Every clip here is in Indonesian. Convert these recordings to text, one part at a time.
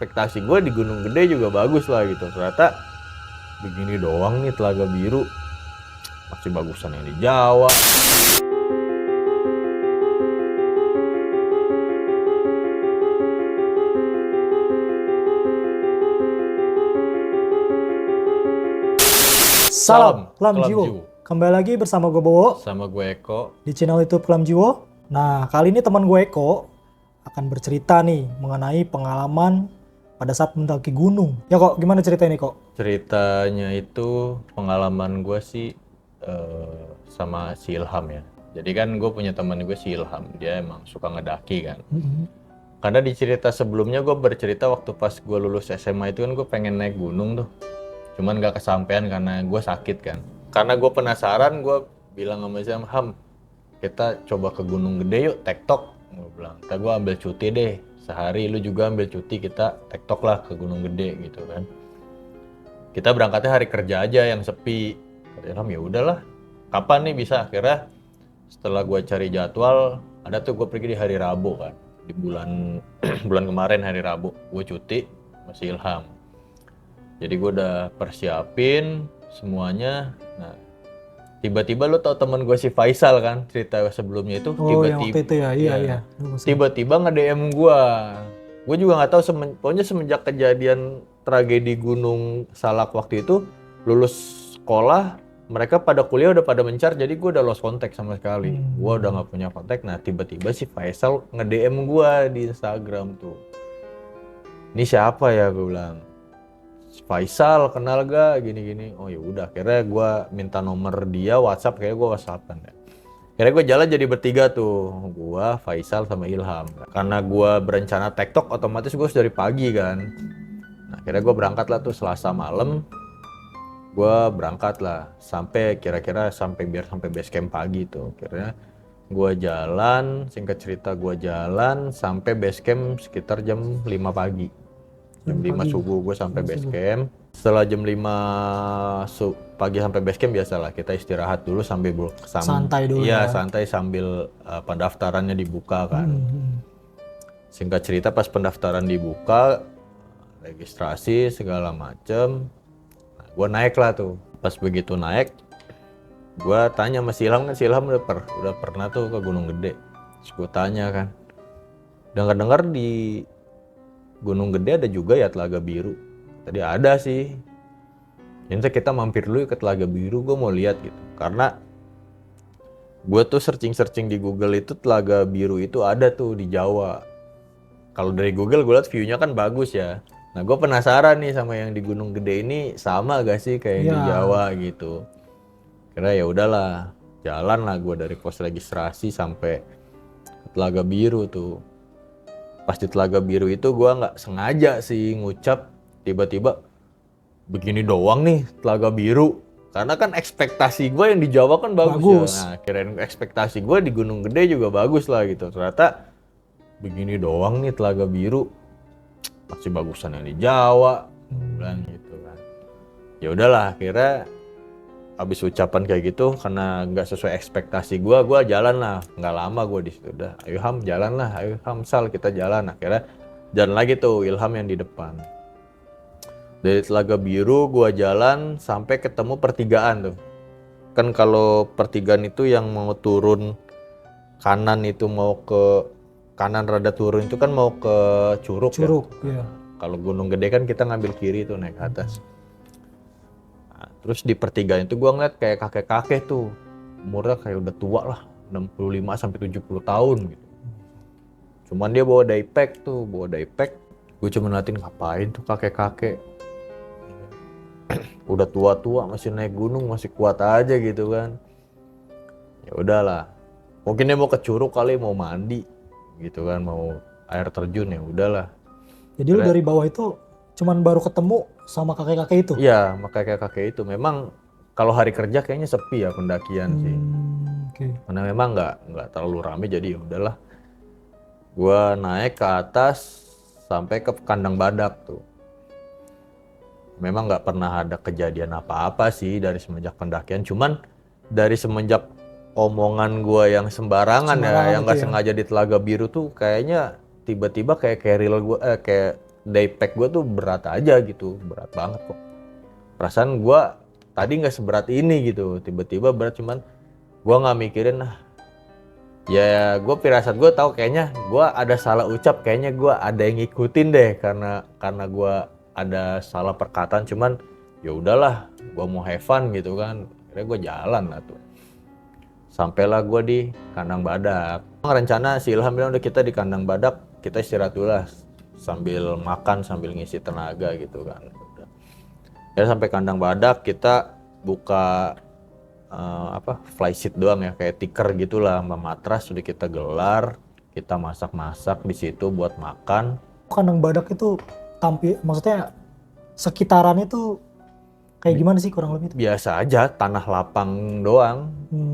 ekspektasi gue di Gunung Gede juga bagus lah gitu. Ternyata begini doang nih Telaga Biru, masih bagusan yang di Jawa. Salam Kelam Kelam Jiwo. Jiwo. Kembali lagi bersama gue Bowo Sama gue Eko. di channel YouTube Kelam Jiwo. Nah, kali ini teman gue Eko akan bercerita nih mengenai pengalaman pada saat mendaki gunung. Ya kok, gimana cerita ini kok? Ceritanya itu pengalaman gue sih sama si Ilham ya. Jadi kan gue punya teman gue si Ilham, dia emang suka ngedaki kan. Karena di cerita sebelumnya gue bercerita waktu pas gue lulus SMA itu kan gue pengen naik gunung tuh. Cuman gak kesampean karena gue sakit kan. Karena gue penasaran, gue bilang sama Ilham, kita coba ke Gunung Gede yuk, tektok. Gue bilang, kita gue ambil cuti deh, sehari lu juga ambil cuti, kita tektok lah ke Gunung Gede gitu kan. Kita berangkatnya hari kerja aja yang sepi. Kata Ilham, ya udahlah, kapan nih bisa? Akhirnya setelah gue cari jadwal, ada tuh gue pergi di hari Rabu kan. Di bulan bulan kemarin hari Rabu, gue cuti masih Ilham. Jadi gue udah persiapin semuanya. Nah, tiba-tiba lo tau temen gue si Faisal kan, cerita sebelumnya itu Oh, yang waktu itu ya, iya. tiba-tiba nge-DM gue. Gue juga nggak tahu, pokoknya semenjak kejadian tragedi Gunung Salak waktu itu, lulus sekolah, mereka pada kuliah udah pada mencar, jadi gue udah lost contact sama sekali. Gue udah nggak punya kontak. Nah, tiba-tiba si Faisal nge-DM gue di Instagram tuh. Ini siapa ya, gue bilang. Faisal, kenal gak gini-gini. Oh ya udah, akhirnya gue minta nomor dia, WhatsApp, kayak gue WhatsAppan ya. Akhirnya gue jalan jadi bertiga tuh, gue, Faisal sama Ilham. Karena gue berencana tektok, otomatis gue dari pagi kan. Nah, akhirnya gue berangkat lah tuh Selasa malam. Gue berangkat lah sampai kira-kira biar sampai base camp pagi tuh. Akhirnya gue jalan, singkat cerita gue jalan sampai base camp sekitar jam 5 pagi. Jam 5 subuh gue sampai base camp. Setelah jam 5 pagi sampai base camp, biasalah kita istirahat dulu sambil santai dulu. Iya, santai sambil pendaftarannya dibuka kan. Singkat cerita pas pendaftaran dibuka, registrasi segala macem, nah, gue naik lah tuh. Pas begitu naik, gue tanya sama si Ilham kan, si Ilham udah pernah tuh ke Gunung Gede. Terus gue tanya kan, dengar-dengar di Gunung Gede ada juga ya Telaga Biru. Tadi ada sih. Jadi kita mampir dulu ke Telaga Biru, gue mau lihat gitu. Karena gue tuh searching di Google itu Telaga Biru itu ada tuh di Jawa. Kalau dari Google gue liat view-nya kan bagus ya. Nah, gue penasaran nih sama yang di Gunung Gede ini sama gak sih kayak yang di Jawa gitu. Kira ya udahlah, jalan lah gue dari pos registrasi sampai ke Telaga Biru tuh. Pas di Telaga Biru itu gue nggak sengaja sih ngucap, tiba-tiba begini doang nih Telaga Biru. Karena kan ekspektasi gue yang di Jawa kan bagus. Ya. Nah, kirain ekspektasi gue di Gunung Gede juga bagus lah gitu. Ternyata begini doang nih Telaga Biru, masih bagusan yang di Jawa. Bilang gitu kan. Ya udahlah, akhirnya habis ucapan kayak gitu, karena nggak sesuai ekspektasi gue jalan lah. Nggak lama gue di situ, udah ayo Ham jalan lah, ayo Ham Sal kita jalan. Akhirnya jalan lagi tuh Ilham yang di depan. Dari Telaga Biru gue jalan sampai ketemu pertigaan tuh. Kan kalau pertigaan itu yang mau turun kanan itu, mau ke kanan rada turun itu kan mau ke Curug ya. Iya. Kalau Gunung Gede kan kita ngambil kiri tuh naik ke atas. Terus di pertigaan itu gue ngeliat kayak kakek-kakek tuh, umurnya kayak udah tua lah, 65 sampai 70 tahun gitu. Cuman dia bawa daypack. Gue cuma ngeliatin ngapain tuh kakek-kakek. Udah tua-tua masih naik gunung, masih kuat aja gitu kan. Ya udahlah. Mungkin dia mau ke Curug kali, mau mandi gitu kan, mau air terjun, ya udahlah. Jadi lu dari bawah itu cuman baru ketemu sama kakek-kakek itu? Iya, sama kakek-kakek itu. Memang kalau hari kerja kayaknya sepi ya pendakian sih. Karena memang nggak terlalu rame, jadi ya udahlah. Gua naik ke atas sampai ke kandang badak tuh. Memang nggak pernah ada kejadian apa-apa sih dari semenjak pendakian. Cuman dari semenjak omongan gua yang sembarangan ya, yang nggak sengaja di Telaga Biru tuh, kayaknya tiba-tiba kayak real gua, kayak day pack gue tuh berat aja gitu, berat banget kok. Perasaan gue tadi nggak seberat ini gitu, tiba-tiba berat, cuman gue nggak mikirin ya gue firasat gue tahu kayaknya gue ada salah ucap, kayaknya gue ada yang ngikutin deh karena gue ada salah perkataan, cuman ya udahlah gue mau have fun gitu kan, akhirnya gue jalan lah tuh. Sampailah gue di kandang badak. Rencana si Ilham bilang udah kita di kandang badak, kita istirahat dulu lah sambil makan sambil ngisi tenaga gitu kan. Ya sampai kandang badak kita buka fly seat doang ya, kayak tikar gitulah sama matras, sudah kita gelar, kita masak-masak di situ buat makan. Kandang badak itu maksudnya sekitaran itu kayak gimana sih kurang lebih itu? Biasa aja, tanah lapang doang.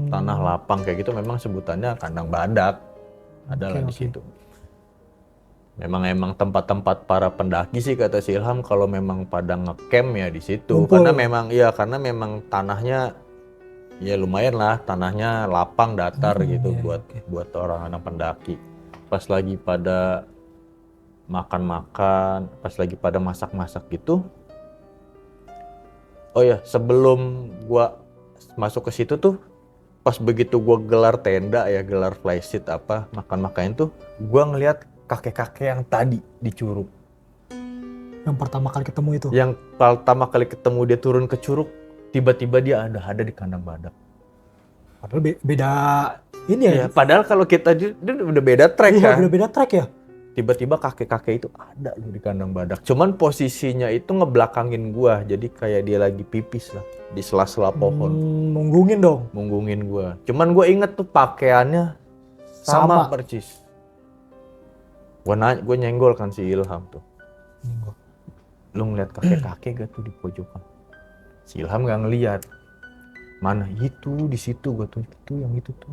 Tanah lapang kayak gitu, memang sebutannya kandang badak. Adalah di situ. Emang tempat-tempat para pendaki sih kata si Ilham, kalau memang pada ngecamp ya di situ. Karena memang tanahnya ya lumayan lah, tanahnya lapang datar gitu buat orang-orang pendaki. Pas lagi pada makan-makan, pas lagi pada masak-masak gitu. Oh ya, sebelum gua masuk ke situ tuh, pas begitu gua gelar tenda ya, gelar fly seat makan-makan tuh, gua ngeliat kakek-kakek yang tadi di Curug. Yang pertama kali ketemu itu? Yang pertama kali ketemu dia turun ke Curug, tiba-tiba dia ada di kandang badak. Padahal beda ini ya? Padahal kalau kita dia udah beda track kan? Iya, udah beda track ya? Tiba-tiba kakek-kakek itu ada loh di kandang badak. Cuman posisinya itu ngebelakangin gua, jadi kayak dia lagi pipis lah di sela-sela pohon. Munggungin dong? Munggungin gua. Cuman gua inget tuh pakaiannya sama persis. Gua nyenggol kan si Ilham tuh. Lu ngeliat kakek-kakek gak tuh di pojokan? Si Ilham gak ngeliat. Mana itu di situ, gua tunjuk tuh yang itu tuh.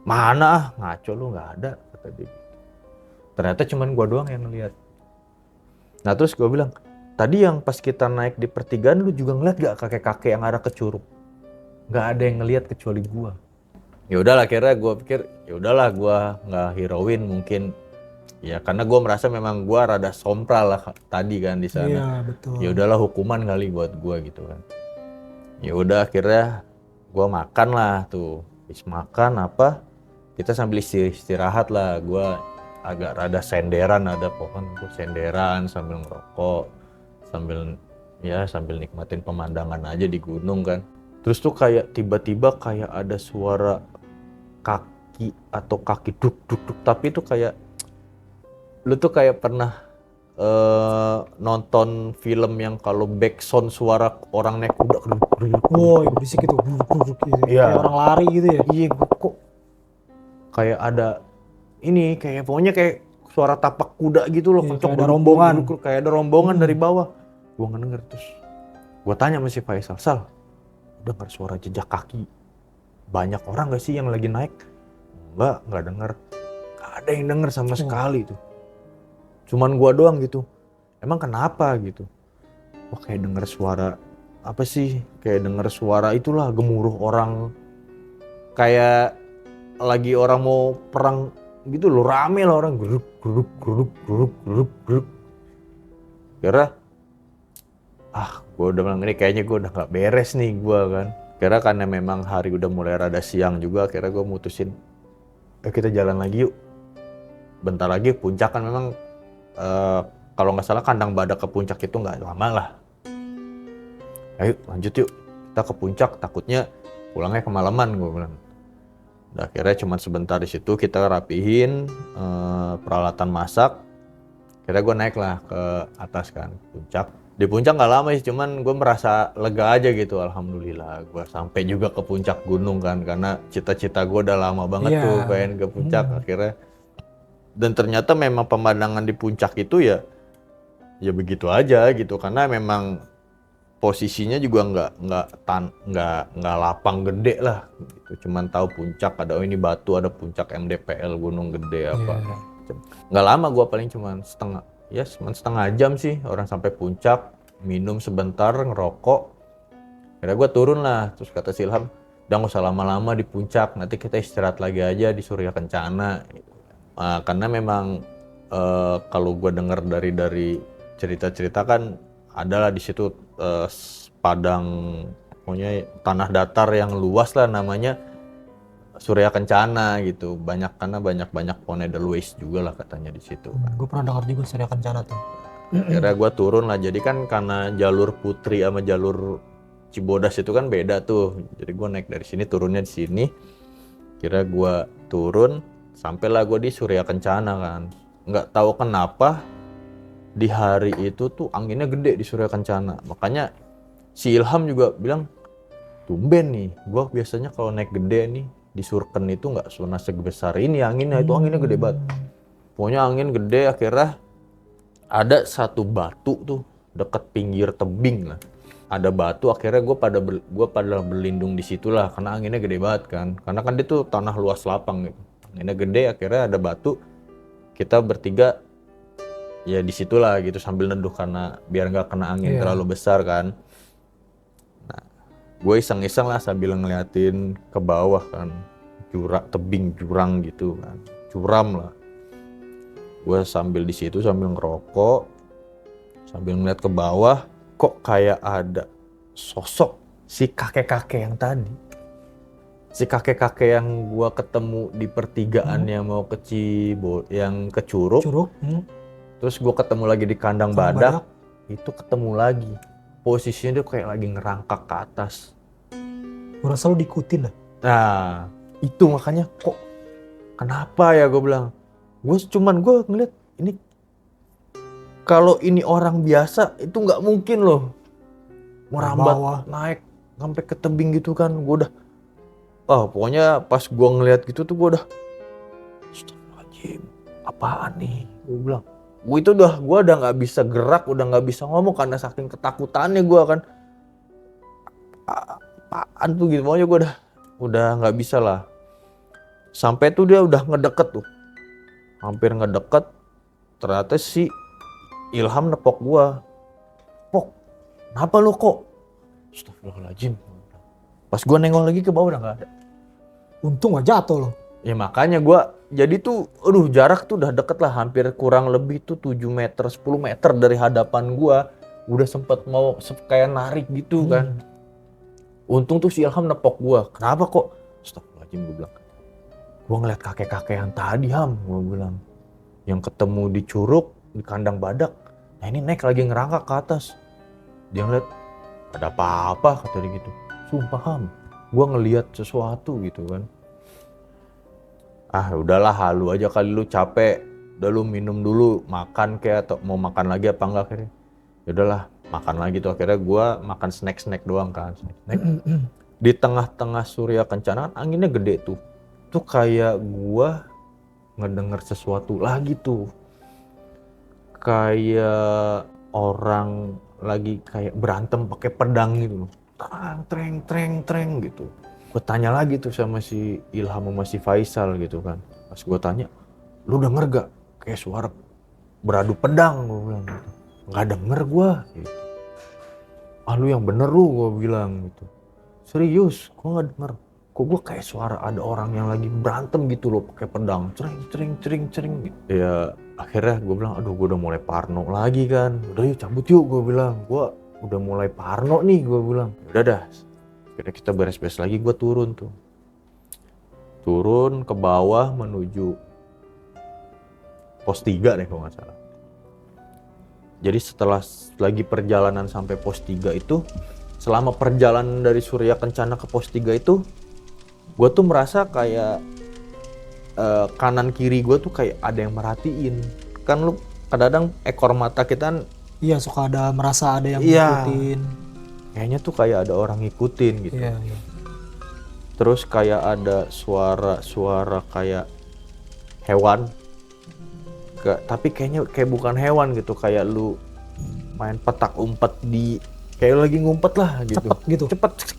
Mana ngaco lu, nggak ada kata dia. Ternyata cuman gua doang yang ngeliat. Nah terus gua bilang, tadi yang pas kita naik di pertigaan lu juga ngeliat gak kakek-kakek yang arah ke Curug? Nggak ada yang ngeliat kecuali gua. Ya udahlah, akhirnya gua pikir ya udahlah gua nggak heroin mungkin. Ya karena gua merasa memang gua rada sompral lah tadi kan di sana. Iya, betul. Ya udahlah hukuman kali buat gua gitu kan. Ya udah akhirnya gua makan lah tuh. Habis makan kita sambil istirahat lah. Gua agak rada senderan, ada pohon tuh senderan sambil ngerokok, sambil nikmatin pemandangan aja di gunung kan. Terus tuh kayak tiba-tiba kayak ada suara kaki atau kaki duk duk duk, tapi itu kayak lu tuh kayak pernah nonton film yang kalau backsound suara orang naik kuda berisik itu gitu. Iya. Kayak orang lari gitu ya? Iya, kok kayak ada ini, kayak pokoknya kayak suara tapak kuda gitu loh, kayak ada rombongan. Kayak ada rombongan dari bawah. Gua ngedenger, terus gua tanya sama si Faisal, Sal, udah denger suara jejak kaki banyak orang gak sih yang lagi naik? Nggak denger. Gak ada yang denger sama sekali tuh. Cuman gua doang gitu. Emang kenapa gitu? Wah kayak denger suara apa sih? Kayak denger suara itulah, gemuruh orang. Kayak lagi orang mau perang gitu loh, rame lah orang, geruk. Kira gue udah bilang ini kayaknya gue udah gak beres nih gue kan. Kira karena memang hari udah mulai rada siang juga, akhirnya gue mutusin kita jalan lagi yuk. Bentar lagi puncak kan, memang kalau nggak salah kandang badak ke puncak itu nggak lama lah. Ayo lanjut yuk, kita ke puncak, takutnya pulangnya kemalaman gue bilang. Nah, akhirnya cuma sebentar di situ kita rapihin peralatan masak. Akhirnya gue naik lah ke atas kan, puncak. Di puncak nggak lama sih, cuman gue merasa lega aja gitu. Alhamdulillah gue sampai juga ke puncak gunung kan, karena cita-cita gue udah lama banget tuh pengen ke puncak akhirnya. Dan ternyata memang pemandangan di puncak itu ya begitu aja gitu, karena memang posisinya juga nggak lapang gede lah gitu. Cuman tahu puncak ada ini batu, ada puncak MDPL gunung gede apa. Nggak lama gua, paling cuman setengah jam sih orang sampai puncak, minum sebentar, ngerokok. Akhirnya gua turun lah, terus kata Silham, udah nggak usah lama-lama di puncak, nanti kita istirahat lagi aja di Surya Kencana gitu. Karena memang kalau gue dengar dari cerita-cerita kan adalah di situ padang, pokoknya tanah datar yang luas lah, namanya Surya Kencana gitu. Karena banyak pohon edelweiss juga lah katanya di situ. Gue pernah dengar juga Surya Kencana tuh. Akhirnya gue turun lah. Jadi kan karena jalur Putri sama jalur Cibodas itu kan beda tuh. Jadi gue naik dari sini, turunnya di sini. Kira gue turun, sampailah gue di Surya Kencana kan. Nggak tahu kenapa di hari itu tuh anginnya gede di Surya Kencana. Makanya si Ilham juga bilang, tumben nih, gue biasanya kalau naik gede nih di Surken itu nggak pernah sebesar ini anginnya. Itu anginnya gede banget. Pokoknya angin gede. Akhirnya ada satu batu tuh deket pinggir tebing lah. Ada batu, akhirnya gue pada berlindung di situ lah karena anginnya gede banget kan. Karena kan dia tuh tanah luas lapang gitu. Anginnya gede, akhirnya ada batu. Kita bertiga ya di situlah gitu sambil neduh karena biar nggak kena angin terlalu besar kan. Nah, gue iseng-iseng lah sambil ngeliatin ke bawah kan, tebing jurang gitu kan, curam lah. Gue sambil di situ sambil ngerokok, sambil ngeliat ke bawah, kok kayak ada sosok si kakek-kakek yang tadi. Si kakek-kakek yang gue ketemu di pertigaan yang mau ke yang ke Curug. Terus gue ketemu lagi di kandang badak, itu ketemu lagi. Posisinya dia kayak lagi ngerangkak ke atas. Gue rasa lu diikutin lah. Nah, itu makanya kok kenapa ya gue bilang. Gue ngeliat ini, kalau ini orang biasa itu nggak mungkin loh merambat naik sampai ke tebing gitu kan. Gue udah, pokoknya pas gue ngeliat gitu tuh gue udah, astagfirullahaladzim, apaan nih? Gue bilang, gue udah nggak bisa gerak, udah nggak bisa ngomong karena saking ketakutannya gue kan. Apaan tuh gitu, pokoknya gue udah nggak bisa lah. Sampai tuh dia udah ngedeket tuh, hampir ngedeket, ternyata si Ilham nepok gua. Pok, kenapa lu kok? Astagfirullahaladzim. Pas gua nengok lagi ke bawah udah gak ada. Untung gak jatuh loh. Ya makanya gua, jadi tuh jarak tuh udah deket lah, hampir kurang lebih tuh 7 meter, 10 meter dari hadapan gua. Udah sempet mau kayak narik gitu kan. Untung tuh si Ilham nepok gua. Kenapa kok? Astagfirullahaladzim, gua bilang. Gua ngeliat kakek-kakek yang tadi, Ham, gua bilang. Yang ketemu di Curug, di kandang badak. Nah ini naik lagi ngerangkak ke atas. Dia ngeliat, ada apa-apa kata dia gitu. Sumpah Ham, gue ngeliat sesuatu gitu kan. Udahlah, halu aja kali, lu capek. Udah lu minum dulu, makan kayak, atau mau makan lagi apa enggak akhirnya. Ya udahlah, makan lagi tuh. Akhirnya gue makan snack doang kan. Snack. Di tengah-tengah Surya Kencana anginnya gede tuh. Tuh kayak gue ngedenger sesuatu lagi tuh. Kayak orang lagi kayak berantem pakai pedang gitu. Treng gitu. Gue tanya lagi tuh sama si Ilham sama si Faisal gitu kan. Pas gue tanya, lu denger gak kayak suara beradu pedang? Gue bilang gitu. Gak denger gue gitu. Lu yang bener lu, gue bilang gitu. Serius, gue gak denger. Kok gue kayak suara ada orang yang lagi berantem gitu loh pakai pedang, cering gitu. Ya akhirnya gue bilang, aduh gue udah mulai parno lagi kan. Udah yuk cabut yuk, gue bilang. Gue udah mulai parno nih, gue bilang. Udah dah, akhirnya kita beres-beres lagi, gue turun tuh. Turun ke bawah menuju pos 3 deh kalau gak salah. Jadi setelah lagi perjalanan sampai pos 3 itu, selama perjalanan dari Surya Kencana ke pos 3 itu, gue tuh merasa kayak kanan kiri gue tuh kayak ada yang merhatiin. Kan lu kadang-kadang ekor mata kita iya suka merasa ada yang ngikutin. Kayaknya tuh kayak ada orang ngikutin gitu. Iya. Terus kayak ada suara kayak hewan. Tapi kayaknya kayak bukan hewan gitu, kayak lu main petak umpet kayak lagi ngumpet lah gitu. Cepet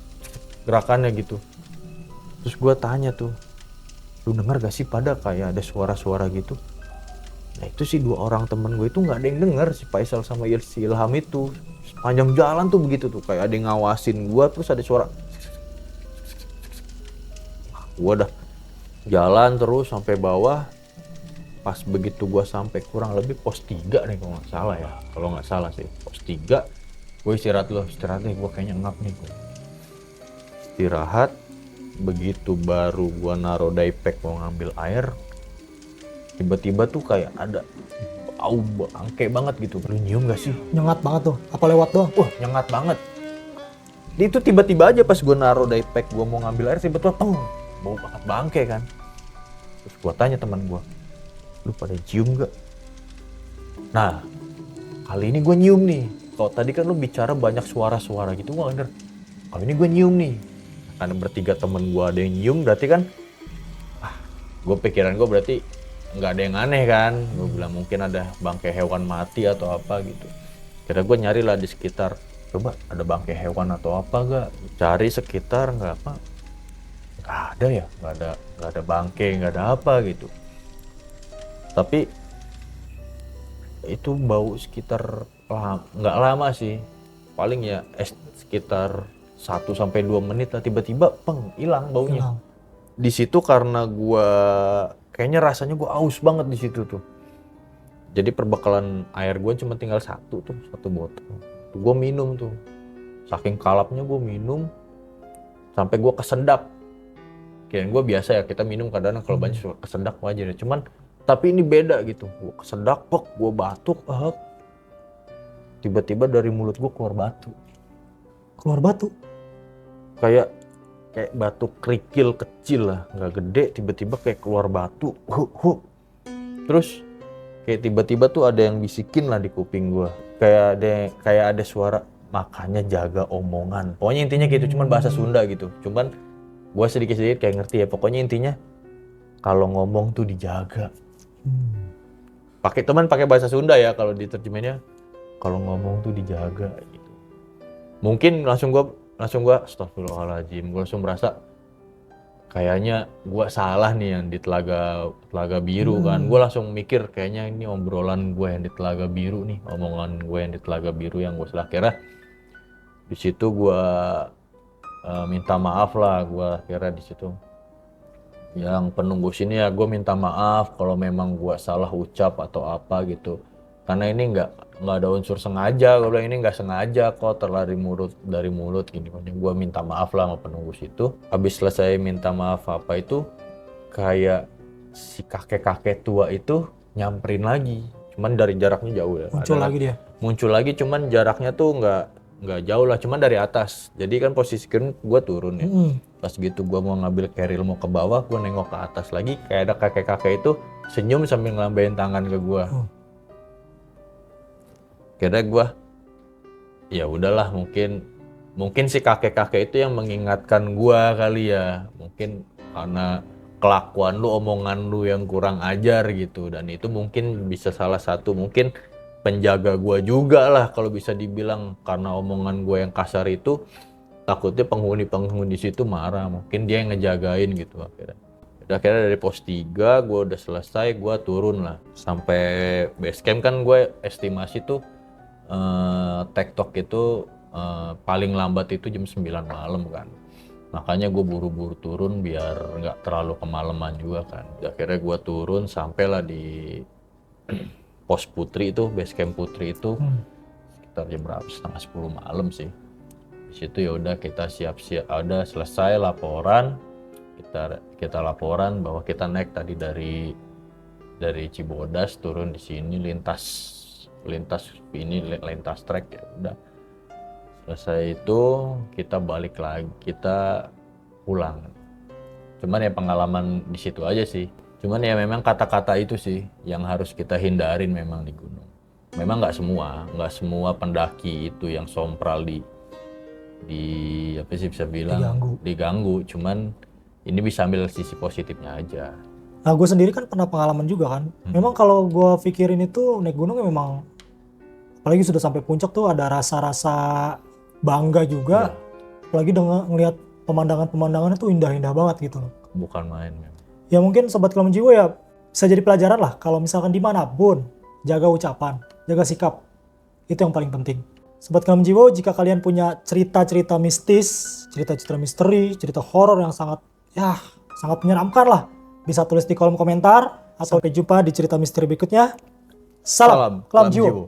gerakannya gitu. Terus gue tanya tuh, lu denger gak sih pada kayak ada suara-suara gitu? Nah itu sih 2 orang temen gue itu gak ada yang denger, si Faisal sama si Ilham itu. Sepanjang jalan tuh begitu tuh, kayak ada yang ngawasin gue, terus ada suara. Gue udah jalan terus sampai bawah. pas begitu gue sampai kurang lebih pos 3 nih kalau nggak salah sih pos 3, gue istirahat nih, gue kayaknya ngap nih gue. Istirahat, begitu baru gue naruh diepack mau ngambil air, tiba-tiba tuh kayak ada bau bangke banget gitu. Lu nyium gak sih? Nyengat banget tuh, apa lewat doang? Wah, nyengat banget. Itu tiba-tiba aja pas gue naruh diepack gue mau ngambil air, tiba-tiba bau banget bangke kan. Terus gue tanya teman gue, lu pada cium gak? Nah, kali ini gue nyium nih. Kalau tadi kan lu bicara banyak suara-suara gitu, gue denger. Kali ini gue nyium nih. Karena bertiga temen gue ada yang nyium, berarti kan, pikiran gue berarti nggak ada yang aneh kan. Gue bilang mungkin ada bangkai hewan mati atau apa gitu. Kira gue nyari lah di sekitar, coba ada bangkai hewan atau apa gak? Cari sekitar nggak ada ya, nggak ada bangkai, nggak ada apa gitu. Tapi itu bau sekitar nggak lama sih, paling ya sekitar 1-2 menit lah, tiba-tiba hilang baunya. Di situ karena gua kayaknya rasanya gua aus banget di situ tuh. Jadi perbekalan air gua cuma tinggal satu botol. Tuh gua minum tuh. Saking kalapnya gua minum sampai gua kesendak. Kirain gua biasa ya, kita minum kadang kalau banyak suka kesendak wajar ya. Cuman tapi ini beda gitu. Gua kesendak, gua batuk, tiba-tiba dari mulut gua keluar batu. Keluar batu? Kayak batu kerikil kecil lah, nggak gede, tiba-tiba kayak keluar batu. Terus kayak tiba-tiba tuh ada yang bisikin lah di kuping gua. Kayak ada suara, makanya jaga omongan. Pokoknya intinya gitu, cuman bahasa Sunda gitu. Cuman gua sedikit-sedikit kayak ngerti ya. Pokoknya intinya kalau ngomong tuh dijaga. Pakai bahasa Sunda ya kalau diterjemahinnya, kalau ngomong tuh dijaga gitu. Mungkin langsung gua astagfirullahaladzim, gue langsung merasa kayaknya gue salah nih yang di Telaga Biru kan. Gue langsung mikir kayaknya ini obrolan gue yang di Telaga Biru nih, omongan gue yang di Telaga Biru yang gue salah. Kira di situ gue minta maaf lah, gue kira di situ yang penunggu sini ya, gue minta maaf kalau memang gue salah ucap atau apa gitu. Karena ini nggak ada unsur sengaja, gue bilang ini nggak sengaja kok, terlari dari mulut gini. Gue minta maaf lah sama penunggu situ. Habis selesai minta maaf apa itu, kayak si kakek-kakek tua itu nyamperin lagi, cuman dari jaraknya jauh ya. Muncul lagi, cuman jaraknya tuh nggak jauh lah, cuman dari atas. Jadi kan posisi kan gue turun ya. Pas gitu gue mau ngambil keril mau ke bawah, gue nengok ke atas lagi, kayak ada kakek-kakek itu senyum sambil ngelambain tangan ke gue. Kira gue, ya udahlah, mungkin si kakek-kakek itu yang mengingatkan gue kali ya, mungkin karena kelakuan lu, omongan lu yang kurang ajar gitu, dan itu mungkin bisa salah satu mungkin penjaga gue juga lah kalau bisa dibilang, karena omongan gue yang kasar itu takutnya penghuni situ marah, mungkin dia yang ngejagain gitu akhirnya dari pos 3 gue udah selesai, gue turun lah sampai base camp. Kan gue estimasi tuh TikTok itu paling lambat itu jam 9 malam kan, makanya gue buru-buru turun biar nggak terlalu kemalaman juga kan. Akhirnya gue turun sampailah di pos Putri itu, base camp Putri itu sekitar jam berapa, setengah 10 malam sih. Di situ ya udah kita siap-siap, udah selesai laporan, kita laporan bahwa kita naik tadi dari Cibodas turun di sini lintas trek ya udah. Selesai itu kita balik lagi, kita pulang. Cuman ya pengalaman di situ aja sih. Cuman ya memang kata-kata itu sih yang harus kita hindarin memang di gunung. Memang nggak semua pendaki itu yang sompral di apa sih bisa bilang diganggu. Cuman ini bisa ambil sisi positifnya aja. Nah, gue sendiri kan pernah pengalaman juga kan. Memang kalau gue pikirin itu naik gunung memang, apalagi sudah sampai puncak tuh ada rasa-rasa bangga juga. Apalagi dengan ngelihat pemandangan-pemandangannya tuh indah-indah banget gitu loh. Bukan main memang. Ya mungkin Sobat Kelam Jiwa ya bisa jadi pelajaran lah kalau misalkan dimanapun, jaga ucapan, jaga sikap. Itu yang paling penting. Sobat Kelam Jiwa, jika kalian punya cerita-cerita mistis, cerita-cerita misteri, cerita horor yang sangat menyeramkan lah, bisa tulis di kolom komentar Sampai jumpa di cerita misteri berikutnya. Salam, Kelam Jiwo.